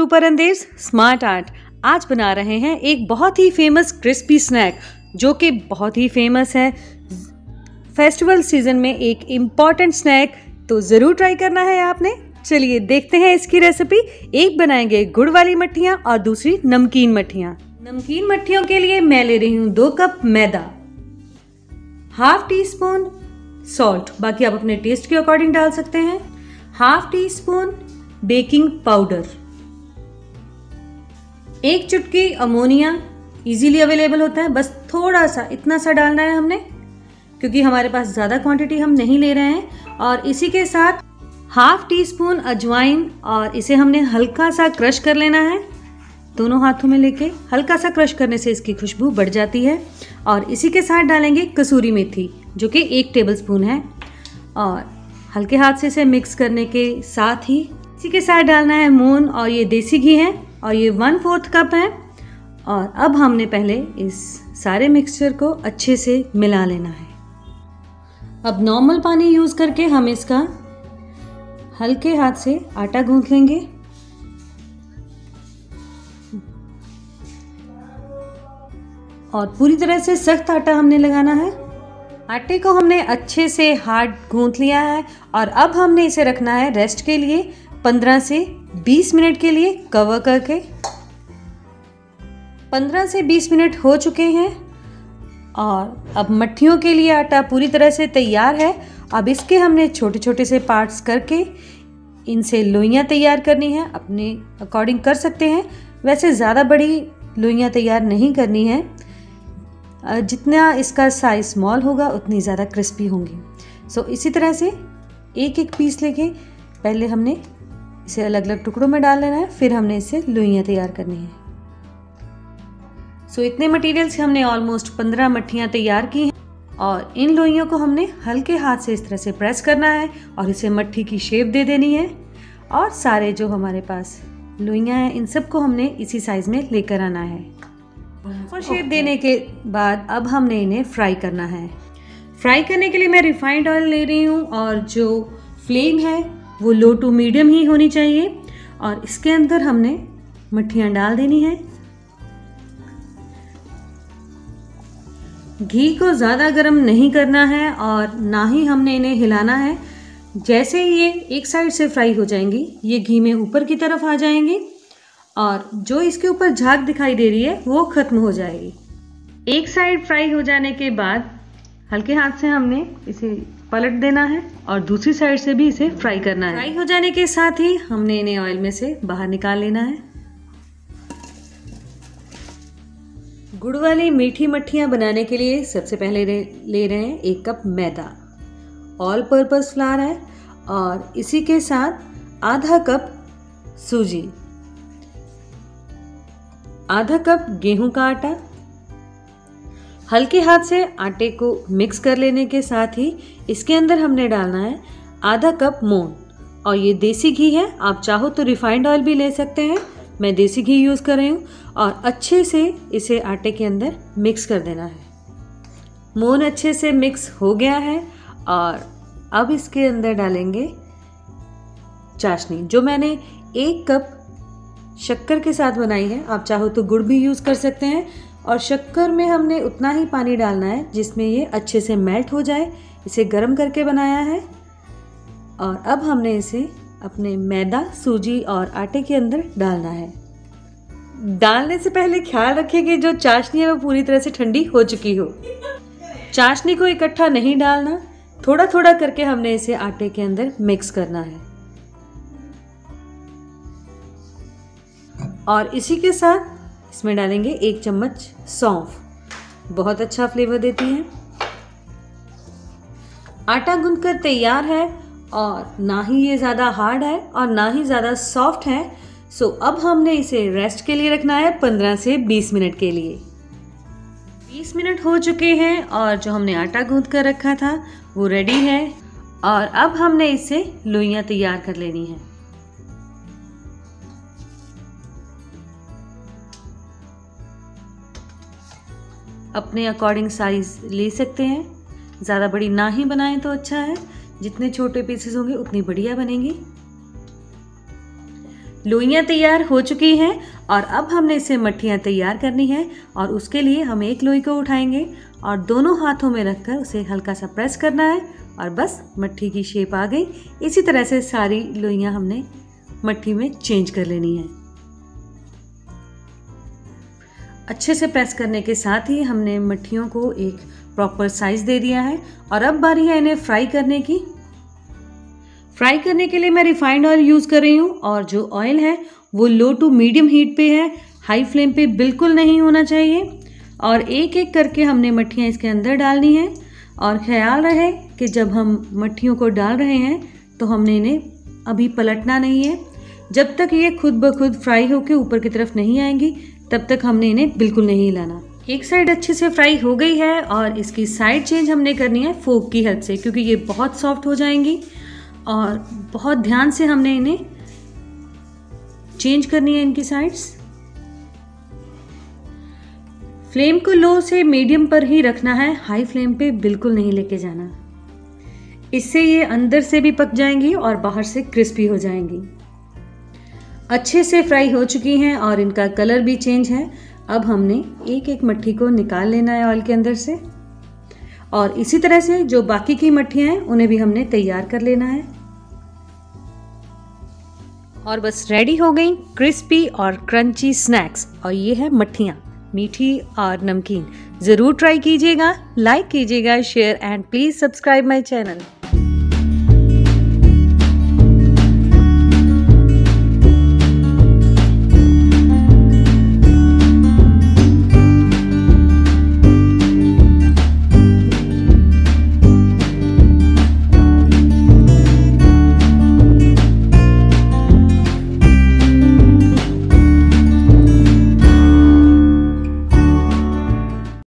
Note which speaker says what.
Speaker 1: गुरु परंदेश smart art. आज बना रहे हैं एक बहुत ही फेमस क्रिस्पी स्नैक जो कि बहुत ही फेमस है। फेस्टिवल सीजन में एक इम्पॉर्टेंट स्नैक तो ज़रूर ट्राई करना है आपने। चलिए देखते हैं इसकी रेसिपी। एक बनाएंगे गुड़ वाली मट्ठियाँ और दूसरी नमकीन मट्ठियाँ। नमकीन मट्ठियों के लिए मैं ले रही हूँ 2 कप मैदा, हाफ टी स्पून सॉल्ट, बाकी आप अपने टेस्ट के अकॉर्डिंग डाल सकते हैं, half tea spoon baking powder, 1 चुटकी अमोनिया, इजीली अवेलेबल होता है, बस थोड़ा सा इतना सा डालना है हमने क्योंकि हमारे पास ज़्यादा क्वांटिटी हम नहीं ले रहे हैं। और इसी के साथ हाफ टी स्पून अजवाइन और इसे हमने हल्का सा क्रश कर लेना है। दोनों हाथों में लेके हल्का सा क्रश करने से इसकी खुशबू बढ़ जाती है। और इसी के साथ डालेंगे कसूरी मेथी जो कि 1 टेबलस्पून है और हल्के हाथ से इसे मिक्स करने के साथ ही इसी के साथ डालना है मून और ये देसी घी है और ये 1/4 कप है। और अब हमने पहले इस सारे मिक्सचर को अच्छे से मिला लेना है। अब नॉर्मल पानी यूज़ करके हम इसका हल्के हाथ से आटा गूंथ लेंगे। और पूरी तरह से सख्त आटा हमने लगाना है। आटे को हमने अच्छे से हार्ड गूंथ लिया है और अब हमने इसे रखना है रेस्ट के लिए 15 से 20 मिनट के लिए कवर करके। 15 से 20 मिनट हो चुके हैं और अब मट्ठियों के लिए आटा पूरी तरह से तैयार है। अब इसके हमने छोटे छोटे से पार्ट्स करके इनसे लोइयाँ तैयार करनी है। अपने अकॉर्डिंग कर सकते हैं, वैसे ज़्यादा बड़ी लोइयाँ तैयार नहीं करनी है। जितना इसका साइज स्मॉल होगा उतनी ज़्यादा क्रिस्पी होंगी। सो इसी तरह से एक एक पीस लेके पहले हमने इसे अलग अलग टुकड़ों में डाल लेना है, फिर हमने इससे लोइयाँ तैयार करनी है। सो इतने मटेरियल से हमने ऑलमोस्ट 15 मट्ठियाँ तैयार की हैं और इन लोइयों को हमने हल्के हाथ से इस तरह से प्रेस करना है और इसे मट्ठी की शेप दे देनी है। और सारे जो हमारे पास लोइयाँ हैं इन सबको हमने इसी साइज़ में लेकर आना है। और शेप देने के बाद अब हमने इन्हें फ्राई करना है। फ्राई करने के लिए मैं रिफाइंड ऑयल ले रही हूँ और जो फ्लेम है वो लो टू मीडियम ही होनी चाहिए। और इसके अंदर हमने मट्ठियाँ डाल देनी है। घी को ज़्यादा गर्म नहीं करना है और ना ही हमने इन्हें हिलाना है। जैसे ही ये एक साइड से फ्राई हो जाएंगी ये घी में ऊपर की तरफ आ जाएंगी और जो इसके ऊपर झाग दिखाई दे रही है वो ख़त्म हो जाएगी। एक साइड फ्राई हो जाने के बाद हल्के हाथ से हमने इसे पलट देना है और दूसरी साइड से भी इसे फ्राई करना है। फ्राई हो जाने के साथ ही हमने इन्हें ऑयल में से बाहर निकाल लेना है। गुड़ वाली मीठी मट्ठियाँ बनाने के लिए सबसे पहले ले रहे हैं 1 कप मैदा, ऑल पर्पस फ्लावर है और इसी के साथ आधा कप सूजी, आधा कप गेहूं का आटा। हल्के हाथ से आटे को मिक्स कर लेने के साथ ही इसके अंदर हमने डालना है आधा कप मून और ये देसी घी है। आप चाहो तो रिफाइंड ऑयल भी ले सकते हैं, मैं देसी घी यूज़ कर रही हूँ। और अच्छे से इसे आटे के अंदर मिक्स कर देना है। मून अच्छे से मिक्स हो गया है और अब इसके अंदर डालेंगे चाशनी जो मैंने 1 कप शक्कर के साथ बनाई है। आप चाहो तो गुड़ भी यूज़ कर सकते हैं और शक्कर में हमने उतना ही पानी डालना है जिसमें ये अच्छे से मेल्ट हो जाए। इसे गर्म करके बनाया है और अब हमने इसे अपने मैदा, सूजी और आटे के अंदर डालना है। डालने से पहले ख्याल रखें कि जो चाशनी है वो पूरी तरह से ठंडी हो चुकी हो। चाशनी को इकट्ठा नहीं डालना, थोड़ा थोड़ा करके हमने इसे आटे के अंदर मिक्स करना है। और इसी के साथ इसमें डालेंगे 1 चम्मच सौंफ, बहुत अच्छा फ्लेवर देती है। आटा गूंथकर तैयार है और ना ही ये ज़्यादा हार्ड है और ना ही ज़्यादा सॉफ्ट है। सो अब हमने इसे रेस्ट के लिए रखना है 15 से 20 मिनट के लिए। 20 मिनट हो चुके हैं और जो हमने आटा गूंथ कर रखा था वो रेडी है और अब हमने इससे लोइयाँ तैयार कर लेनी है। अपने अकॉर्डिंग साइज़ ले सकते हैं, ज़्यादा बड़ी ना ही बनाएं तो अच्छा है, जितने छोटे पीसेस होंगे उतनी बढ़िया बनेंगी। लोइयाँ तैयार हो चुकी हैं और अब हमने इसे मट्ठियाँ तैयार करनी है और उसके लिए हम एक लोई को उठाएंगे और दोनों हाथों में रखकर उसे हल्का सा प्रेस करना है और बस मट्ठी की शेप आ गई। इसी तरह से सारी लोइयाँ हमने मट्ठी में चेंज कर लेनी है। अच्छे से प्रेस करने के साथ ही हमने मट्ठियों को एक प्रॉपर साइज दे दिया है और अब बारी है इन्हें फ्राई करने की। फ्राई करने के लिए मैं रिफाइंड ऑयल यूज़ कर रही हूँ और जो ऑयल है वो लो टू मीडियम हीट पे है, हाई फ्लेम पे बिल्कुल नहीं होना चाहिए। और एक एक करके हमने मट्ठियाँ इसके अंदर डालनी है और ख्याल रहे कि जब हम मट्ठियों को डाल रहे हैं तो हमने इन्हें अभी पलटना नहीं है। जब तक ये खुद ब खुद फ्राई होकर ऊपर की तरफ नहीं आएंगी तब तक हमने इन्हें बिल्कुल नहीं हिलाना। एक साइड अच्छे से फ्राई हो गई है और इसकी साइड चेंज हमने करनी है फोक की हेल्प से, क्योंकि ये बहुत सॉफ्ट हो जाएंगी और बहुत ध्यान से हमने इन्हें चेंज करनी है इनकी साइड्स। फ्लेम को लो से मीडियम पर ही रखना है, हाई फ्लेम पे बिल्कुल नहीं लेके जाना। इससे ये अंदर से भी पक जाएंगी और बाहर से क्रिस्पी हो जाएंगी। अच्छे से फ्राई हो चुकी हैं और इनका कलर भी चेंज है। अब हमने एक एक मट्ठी को निकाल लेना है ऑयल के अंदर से और इसी तरह से जो बाकी की मट्ठियाँ हैं उन्हें भी हमने तैयार कर लेना है। और बस रेडी हो गई क्रिस्पी और क्रंची स्नैक्स। और ये है मट्ठियाँ, मीठी और नमकीन। ज़रूर ट्राई कीजिएगा, लाइक कीजिएगा, share and please subscribe my channel.